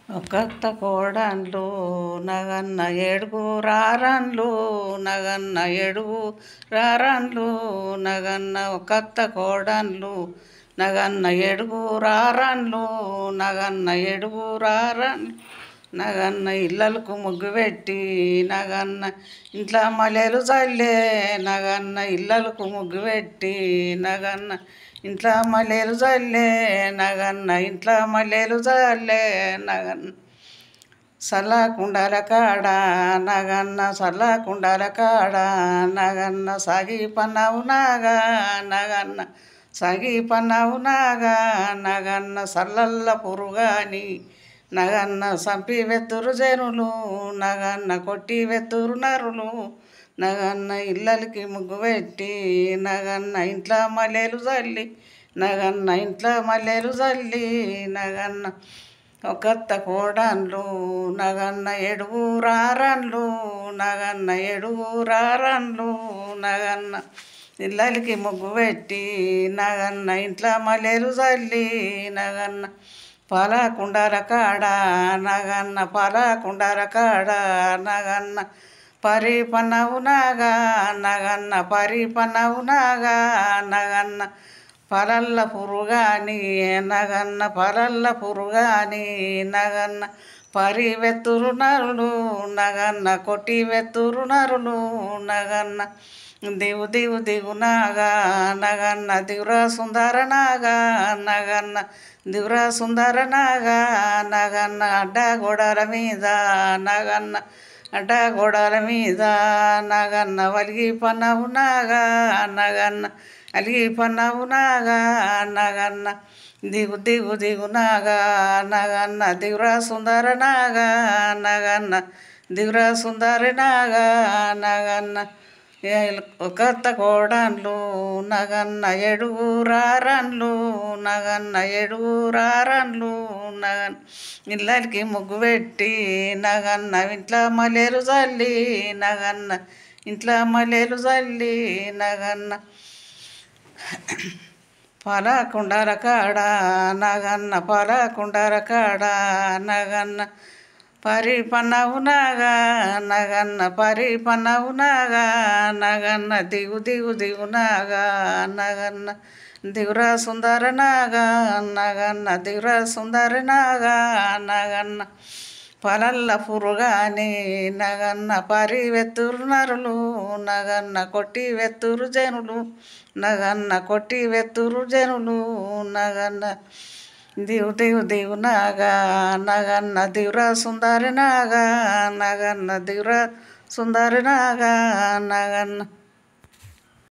ఒక్కత్త కోడన్లు నగన్న ఏడుగు రారన్లు నగన్న ఏడుగు రారన్లు నగన్న ఒక్కత్త కోడన్లు నగన్న ఏడుగు రారన్లు నగన్న ఏడుగు రారన్లు నగన్న ఇళ్ళలకు ముగ్గు పెట్టి నగన్న ఇంట్లో మల్లెలు చల్లే నగన్న ఇళ్ళలకు ముగ్గు పెట్టి నగన్న ఇంట్లో మల్లెలు చల్లే నగన్న ఇంట్లో మల్లెలు చల్లే నగన్న సల్లకుండల కాడ నగన్న సల్లకుండల కాడ నగన్న సాగి పన్నావు నాగా నగన్న సాగి పన్నావు నాగా నగన్న సల్లల్ల పురుగాని నగన్న సంపి వెత్తురు జనులు నగన్న కొట్టి వెత్తురు నరులు నగన్న ఇళ్ళకి ముగ్గు పెట్టి నగన్న ఇంట్లో మల్లెలు చల్లి నగన్న ఇంట్లో మల్లెలు చల్లి నగన్న ఒక్కత్త కోడన్లు నగన్న ఏడుగు రారన్లు నగన్న ఏడుగు రారన్లు నగన్న ఇళ్ళకి ముగ్గు పెట్టి నగన్న ఇంట్లో మల్లెలు చల్లి నగన్న పాలకుండల కాడ నగన్న పాలకుండల కాడ నగన్న పరి పన్నవు నాగా నగన్న పరి పన్నవు నాగా నగన్న పలల్ల పురుగాని నగన్న పలల్ల పురుగాని నగన్న పరి వెత్తురు నరులు నగన్న కొట్టి వెత్తురు నరులు నగన్న దివు దివు దిగు నాగా నగన్న దివురా సుందర నాగా నగన్న దివురా సుందర నాగా నగన్న అడ్డ గోడల మీద నగన్న అడ్డ గోడల మీద నగన్న వలిగి పన్నవు నాగా నగన్న అలిగి పన్నవు నాగా నగన్న దిగు దిగు దిగు నాగా నగన్న దివురా సుందర నాగా నగన్న దివురా సుందర నాగా నగన్న ఒక్కత్త కోడన్లు నగన్న ఏడుగు రారన్లు నగన్న ఏడుగు రారన్లు నగన్న ఇళ్ళకి ముగ్గు పెట్టి నగన్న ఇంట్లో మల్లెలు చల్లి నగన్న ఇంట్లో మల్లెలు చల్లి నగన్న పాలకుండల కాడ నగన్న పాలకుండల కాడ నగన్న పరి పన్నవు నాగా నగన్న పరి పన్నవు నాగా నగన్న దిగు దిగు దిగు నాగా నగన్న దివురా సుందర నాగా నగన్న దివురా సుందర నాగా నగన్న పలల్ల పురుగాని నగన్న పరి వెత్తురు నరులు నగన్న కొట్టి వెత్తురు జనులు నగన్న కొట్టి వెత్తురు జనులు నగన్న దివు దివు దివు నాగా నగన్న దివురా సుందరి నాగా నగన్న దివురా సుందరి నాగా నగన్న